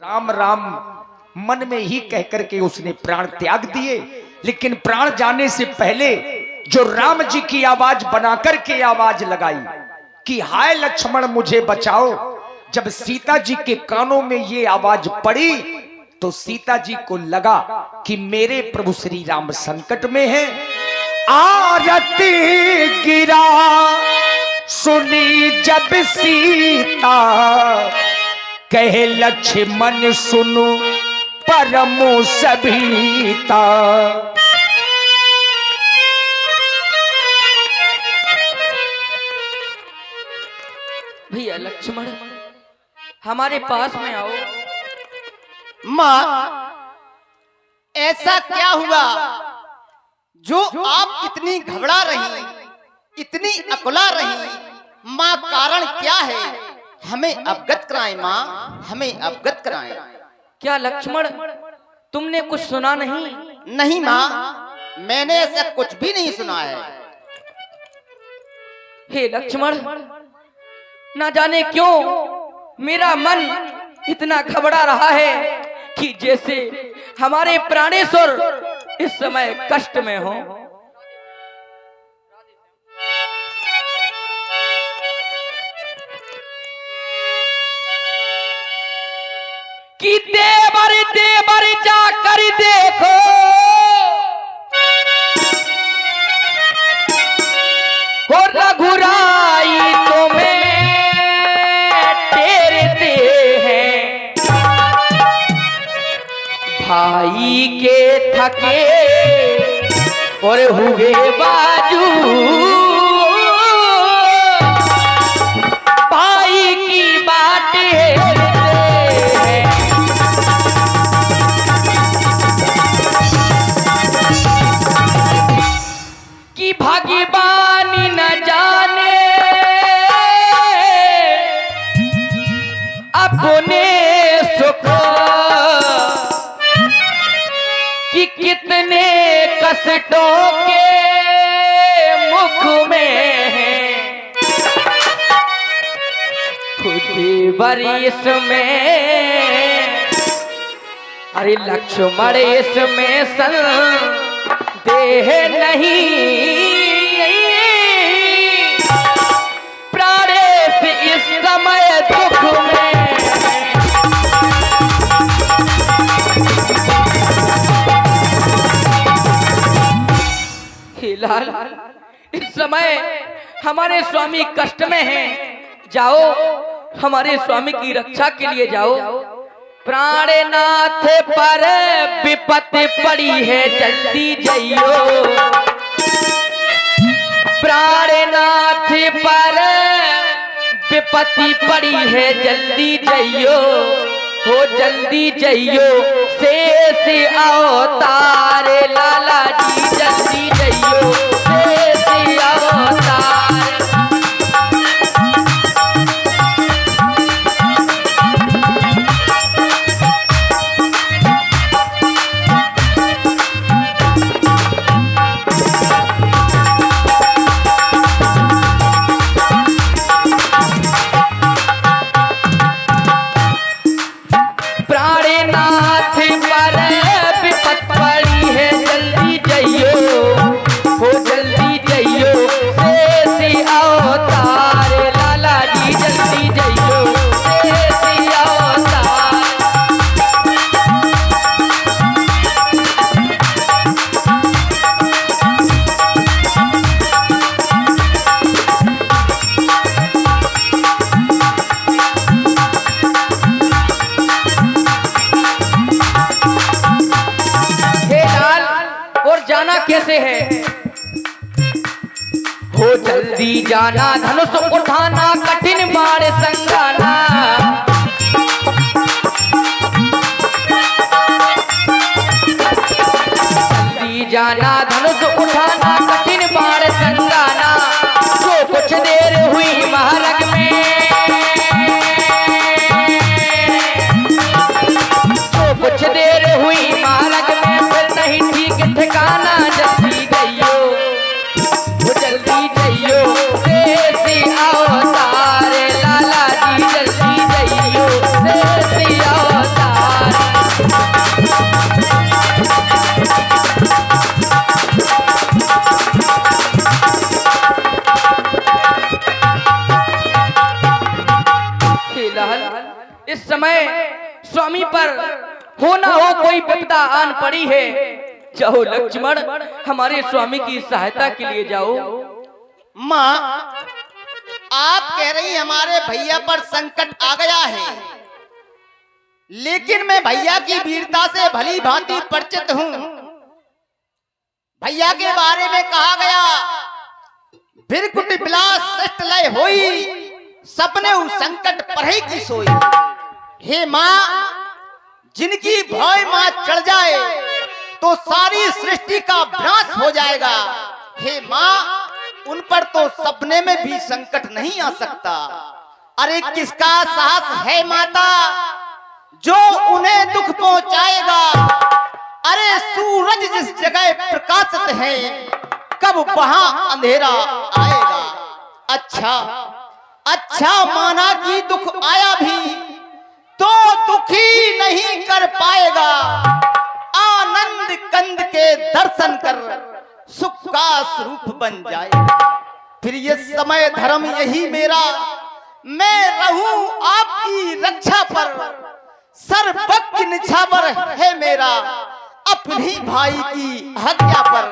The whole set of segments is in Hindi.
राम राम मन में ही कहकर के उसने प्राण त्याग दिए। लेकिन प्राण जाने से पहले जो राम जी की आवाज बनाकर के आवाज लगाई कि हाय लक्ष्मण मुझे बचाओ, जब सीता जी के कानों में ये आवाज पड़ी तो सीता जी को लगा कि मेरे प्रभु श्री राम संकट में हैं। आरती गिरा सुनी जब सीता, कहे लक्ष्मण सुनो परमो सभीता। भैया लक्ष्मण हमारे पास में आओ। माँ, ऐसा क्या हुआ जो आप इतनी घबरा रही, इतनी अकुला रही? माँ, कारण क्या है? हमें अवगत कराएं माँ, हमें अवगत कराएं। क्या लक्ष्मण तुमने कुछ सुना नहीं? नहीं माँ, मैंने ऐसा कुछ भी नहीं सुना है। हे लक्ष्मण, ना जाने क्यों मेरा मन इतना घबरा रहा है कि जैसे हमारे प्राणेश्वर इस समय कष्ट में हो। कि देवर देवर जाकर देखो, हो रघुराई तुम्हें टेरते हैं, भाई के थके और हुए बाजू, भाई की बातें कि भगवानी न जाने अपने सुख कि कितने कष्टों के मुख में है, खुदी बरिस में। अरे लक्ष्मण इसमें संदेह नहीं, प्राणेश इस समय दुख में। हे लाल, इस समय हमारे स्वामी कष्ट में हैं, जाओ हमारे स्वामी की रक्षा के लिए जाओ। प्राणनाथ पर विपत्ति पड़ी है, जल्दी जाइयो। प्राणनाथ पर विपत्ति पड़ी है, जल्दी जाइयो, हो जल्दी जाइयो। शेष अवतार लाला जी, जल्दी जाइयो, शेष अवतार। कैसे है? हो जल्दी जाना, धनुष उठाना, कठिन बाण संगाना। जल्दी जाना, धनुष उठाना, कठिन बाण संगाना। जो कुछ देर हुई महारग में, जो कुछ देर हुई महारग में, फिर नहीं ठीक ठिकाना। जल्दी गइयो, वो जल्दी जाइयो, शेष अवतार लाला जी, जल्दी जाइयो, शेष अवतार। स्वामी पर हो ना हो कोई विपदा आन पड़ी है, जाओ लक्ष्मण हमारे स्वामी की सहायता के लिए जाओ। माँ, आप कह रही हमारे भैया पर संकट आ गया है, लेकिन मैं भैया की वीरता से भली भांति परिचित हूँ। भैया के बारे में कहा गया, बिरकुट बिलास श्रेष्ठ लय होई, सपने उस संकट पढ़ई की सोई। हे माँ, जिनकी भय माँ चढ़ जाए तो सारी सृष्टि का विनाश हो जाएगा। हे माँ, उन पर तो सपने में भी संकट नहीं आ सकता। अरे किसका साहस है माता जो उन्हें दुख पहुंचाएगा। अरे सूरज जिस जगह प्रकाशित है, कब वहां अंधेरा आएगा। अच्छा माना कि दुख आया भी तो दुखी नहीं कर पाएगा। आनंद कंद के दर्शन कर सुख का स्वरूप बन जाएगा। फिर ये समय धर्म यही मेरा, मैं रहूं आपकी रक्षा पर, सर्वज्ञ निछावर है मेरा, अपनी भाई की हत्या पर,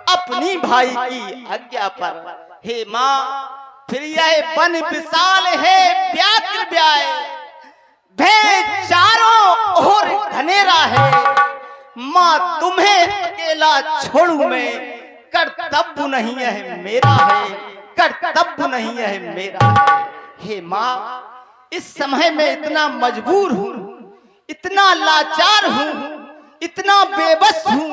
अपनी भाई की हत्या पर। हे माँ, फिर यह वन विशाल है व्याघ्र व्याय, भय चारों ओर घनेरा है। माँ, तुम्हें अकेला छोड़ू मैं, कर्तव्य नहीं है मेरा है, कर्तव्य नहीं है मेरा है। हे माँ, इस समय में इतना मजबूर हूँ, इतना लाचार हूँ, इतना बेबस हूँ।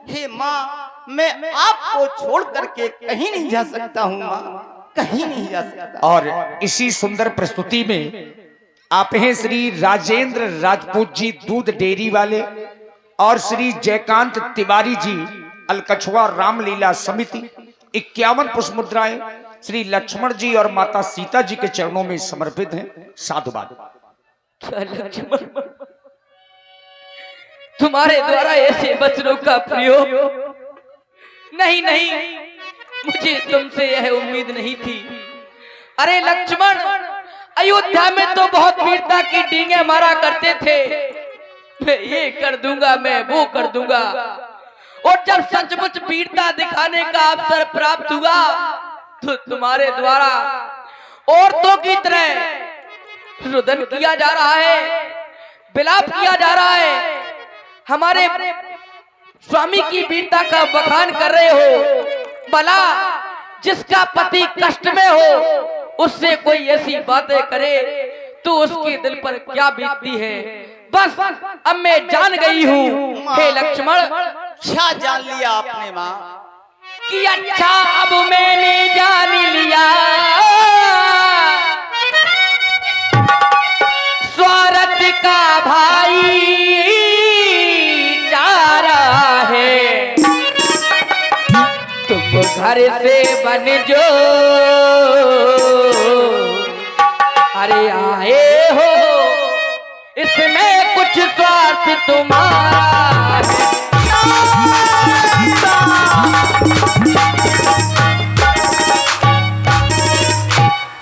हे माँ, मैं आपको छोड़ करके कहीं नहीं जा सकता हूँ माँ, कहीं नहीं जा सकता। और इसी सुंदर प्रस्तुति में आप हैं श्री राजेंद्र राजपूत जी दूध डेयरी वाले, और श्री जयकांत तिवारी जी अलकछुआ रामलीला समिति। 51 पुष्प मुद्राएं श्री लक्ष्मण जी और माता सीता जी के चरणों में समर्पित हैं। साधुवाद। क्या लक्ष्मण, तुम्हारे द्वारा ऐसे वचनों का प्रयोग? नहीं, मुझे तुमसे यह उम्मीद नहीं थी। अरे लक्ष्मण, अयोध्या में तो बहुत वीरता की डींगे मारा करते थे, मैं ये कर दूंगा, मैं वो कर दूंगा, और जब सचमुच वीरता दिखाने का अवसर प्राप्त हुआ तो तुम्हारे द्वारा औरतों की तरह रुदन किया जा रहा है, विलाप किया जा रहा है। हमारे स्वामी की वीरता का बखान कर रहे हो। भला जिसका पति कष्ट में हो उससे कोई ऐसी बातें करे तो उसके दिल पर क्या बीतती है। बस अब मैं जान गई हूँ। हे लक्ष्मण, क्या जान लिया आपने माँ? कि अच्छा अब मैंने जान लिया, स्वार्थ का भाई चारा है, तुम घर से बन जो अरे आए हो, इसमें कुछ स्वार्थ तुम्हारा है।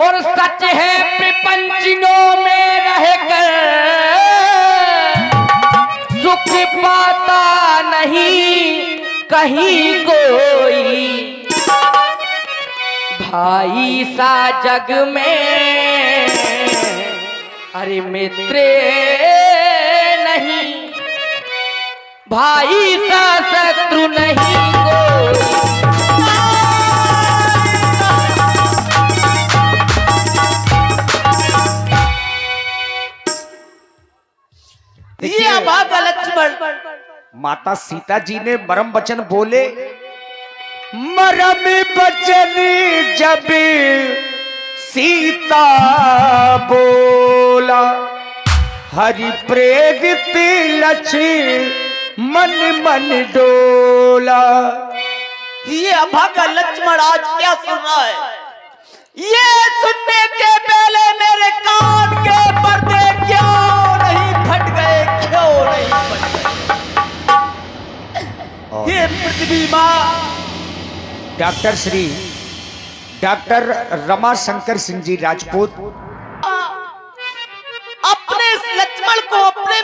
और सच है प्रपंचों में रहकर सुख पाता नहीं कहीं कोई, भाई सा जग में अरे मित्र नहीं, भाई सा शत्रु नहीं कोई। ये अभागा लक्ष्मण, माता सीता जी ने मरम वचन बोले। मरम वचन जब सीता बोला, हरि प्रेरित लक्ष्मण मन डोला। ये अभागा लक्ष्मण आज क्या सुन रहा है? ये सुनने के पहले मेरे कान के पर्दे क्यों नहीं फट गए, क्यों नहीं फट गए? ये पृथ्वी माँ डॉक्टर रमाशंकर सिंह जी राजपूत अपने इस लक्ष्मण को अपने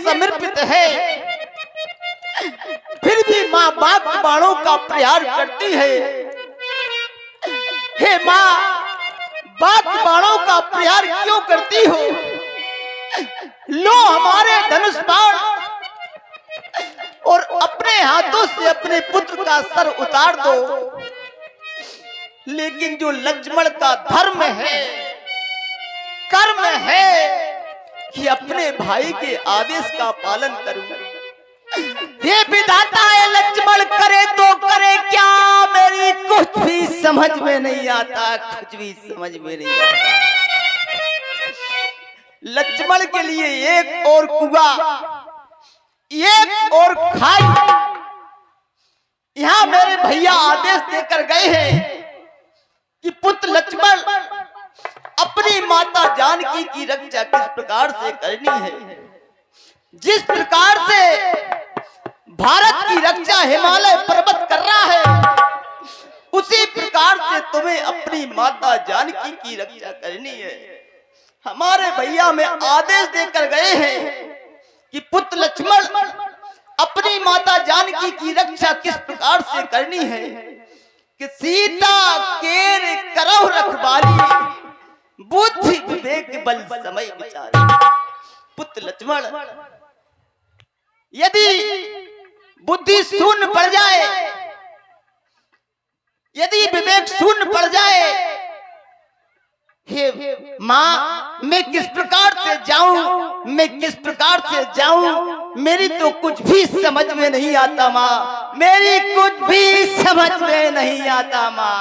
समर्पित है, फिर भी माँ बाप बाणों का प्रहार करती है। हे माँ, बाप बाणों का प्रहार क्यों करती हो? लो हमारे धनुष बाण और अपने हाथों से अपने पुत्र का सर उतार दो। लेकिन जो लक्ष्मण का धर्म है, कर्म है कि अपने भाई के आदेश का पालन करूं। ये विधाता है, लक्ष्मण करे तो करे क्या, मेरी कुछ भी समझ में नहीं आता, कुछ भी समझ में नहीं आता। लक्ष्मण के लिए एक और कुआं, एक और खाई, यहां मेरे भैया आदेश देकर गए हैं कि पुत्र लक्ष्मण अपनी माता जानकी की रक्षा किस प्रकार से करनी है। जिस प्रकार से भारत की रक्षा हिमालय पर्वत कर रहा है, उसी प्रकार से तुम्हें अपनी माता जानकी की रक्षा करनी है। हमारे भैया में आदेश देकर गए हैं कि पुत्र लक्ष्मण अपनी माता जानकी की रक्षा किस प्रकार से करनी है कि सीता केर करौ रखवाली, बुद्धि विवेक बल समय विचार। पुत्र लक्ष्मण, यदि बुद्धि शून्य पड़ जाए, यदि विवेक शून्य पड़ जाए, हे माँ, मैं किस प्रकार से जाऊं, मैं किस प्रकार से जाऊं, मेरी तो कुछ भी समझ में नहीं आता माँ, मेरी कुछ भी समझ में नहीं आता माँ,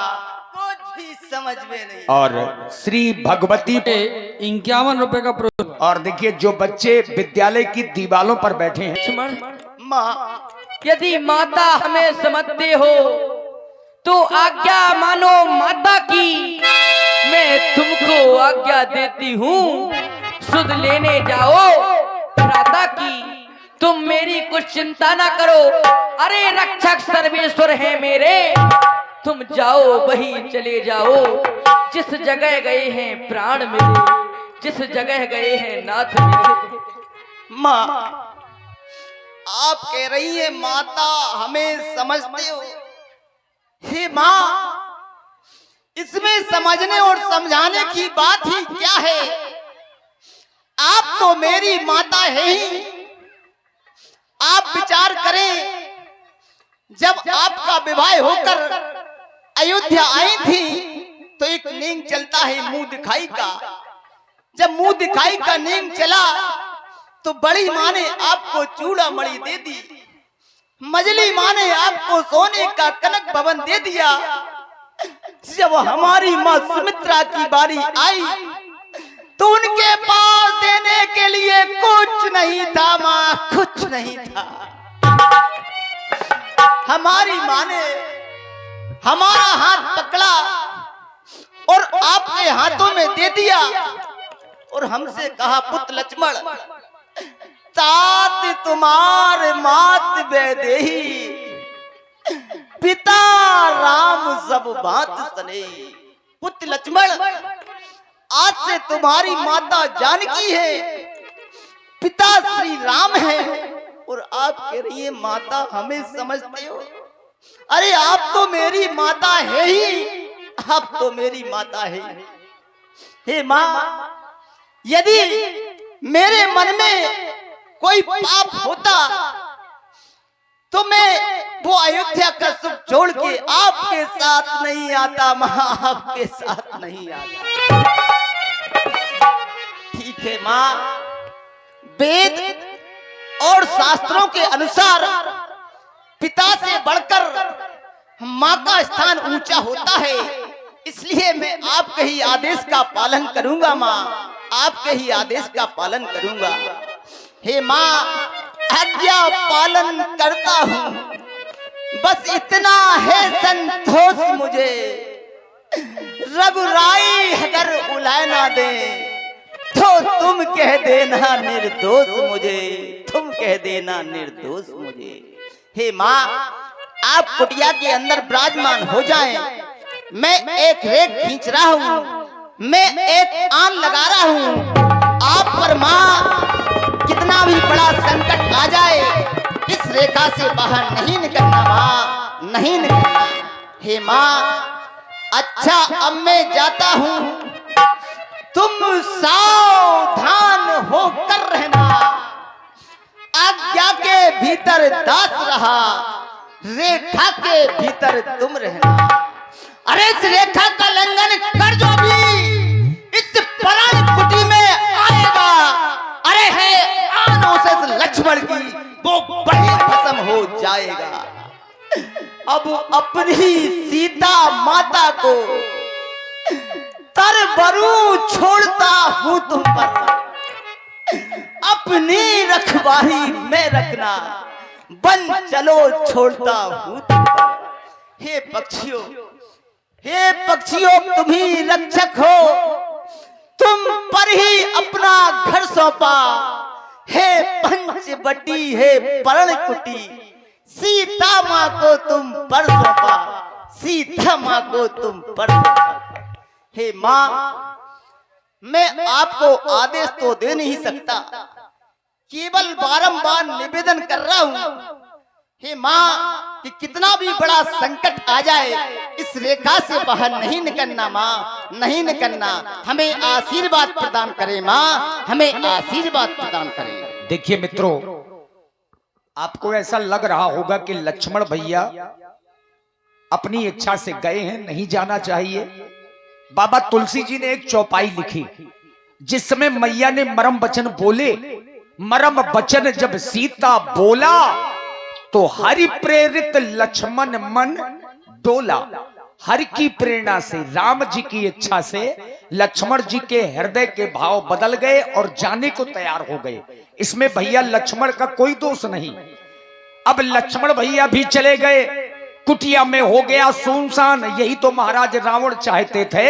कुछ भी समझ में नहीं। और श्री भगवती 51 रुपए का प्रोजेक्ट। और देखिए, जो बच्चे विद्यालय की दीवारों पर बैठे हैं, लक्ष्मण, माँ, यदि माता हमें समझते हो तो आज्ञा मानो माता की, मैं तुमको आज्ञा देती हूँ, सुध लेने जाओ भ्राता की। तुम मेरी कुछ चिंता ना करो, अरे रक्षक सर्वेश्वर है मेरे, तुम जाओ वहीं चले जाओ जिस जगह गए हैं प्राण मेरे, जिस जगह गए हैं नाथ मेरे। माँ, आप कह रही है माता हमें समझते हो। हे माँ, इसमें समझने और समझाने की बात ही क्या है? आप तो मेरी माता है ही। आप विचार करें, जब आपका विवाह होकर अयोध्या आई थी तो एक नेम चलता है मुंह दिखाई का। जब मुंह दिखाई का नेम चला तो बड़ी माँ ने आपको चूड़ा मणि दे दी, मजली माँ ने आपको सोने का कनक भवन दे दिया। जब हमारी माँ सुमित्रा की बारी आई तो उनके पास देने के लिए कुछ नहीं था माँ, कुछ नहीं था। हमारी माँ ने हमारा हाथ पकड़ा और आपके हाथों में दे दिया और हमसे कहा, पुत्र लक्ष्मण, तात तुम्हार मात वैदेही, पिता राम सब बात सने। पुत्र लक्ष्मण, आज से तुम्हारी माता जानकी है, पिता श्री राम है, और आप कह रही है माता हमें समझते हो। अरे आप तो मेरी माता है ही, आप तो मेरी माता है। हे माँ, यदि मेरे मन में कोई पाप होता तो मैं वो अयोध्या का सुख छोड़ के आपके साथ नहीं आता माँ, आपके साथ नहीं आता। ठीक है माँ, वेद और शास्त्रों के अनुसार पिता से बढ़कर माँ का स्थान ऊंचा होता है, इसलिए मैं आपके ही आदेश का पालन करूंगा माँ, आपके ही आदेश का पालन करूंगा। हे माँ, आज्ञा पालन करता हूँ, बस इतना है संतोष मुझे। रघुराई अगर उलाय ना दे तो तुम कह देना निर्दोष मुझे, तुम कह देना निर्दोष मुझे। हे माँ, आप कुटिया के अंदर विराजमान हो जाएं, मैं एक रेख खींच रहा हूँ, मैं एक आन लगा रहा हूँ। आप पर माँ कितना भी बड़ा संकट आ जाए इस रेखा से बाहर नहीं निकलना माँ, नहीं निकलना। हे माँ, अच्छा अब मैं जाता हूँ, तुम सावधान होकर रहना। आज्ञा के भीतर दास रहा, रेखा के भीतर तुम रहना। अरे इस रेखा का लंघन कर जो भी इस प्राण कुटी में आएगा, अरे है आनों से लक्ष्मण की वो बड़ी भस्म हो जाएगा। अब अपनी सीता माता को तरबरू छोड़ता हूं तुम पर, अपनी रखवाली में रखना, बन चलो छोड़ता हूं तुम पर। हे पक्षियों, हे पक्षियों, तुम ही रक्षक हो, तुम पर ही अपना घर सौंपा। हे पंचवटी, हे पर्णकुटी, सीता माँ को तुम पर सौंपा, सीता माँ को तुम पर सौंपा। हे माँ, मैं आपको आदेश तो दे नहीं सकता, केवल बारंबार निवेदन कर रहा हूँ हे माँ कि कितना भी बड़ा संकट आ जाए इस रेखा से बाहर नहीं निकलना माँ, नहीं निकलना। हमें आशीर्वाद प्रदान करें माँ, हमें आशीर्वाद प्रदान करें। देखिए मित्रों, आपको ऐसा लग रहा होगा कि लक्ष्मण भैया अपनी इच्छा से गए हैं, नहीं जाना चाहिए। बाबा तुलसी जी ने एक चौपाई लिखी जिसमें मैया ने मरम वचन बोले। मरम वचन जब सीता बोला तो हरि प्रेरित लक्ष्मण मन डोला। हरि की प्रेरणा से, राम जी की इच्छा से लक्ष्मण जी के हृदय के भाव बदल गए और जाने को तैयार हो गए। इसमें भैया लक्ष्मण का कोई दोष नहीं। अब लक्ष्मण भैया भी चले गए, कुटिया में हो गया सुनसान। यही तो महाराज रावण चाहते थे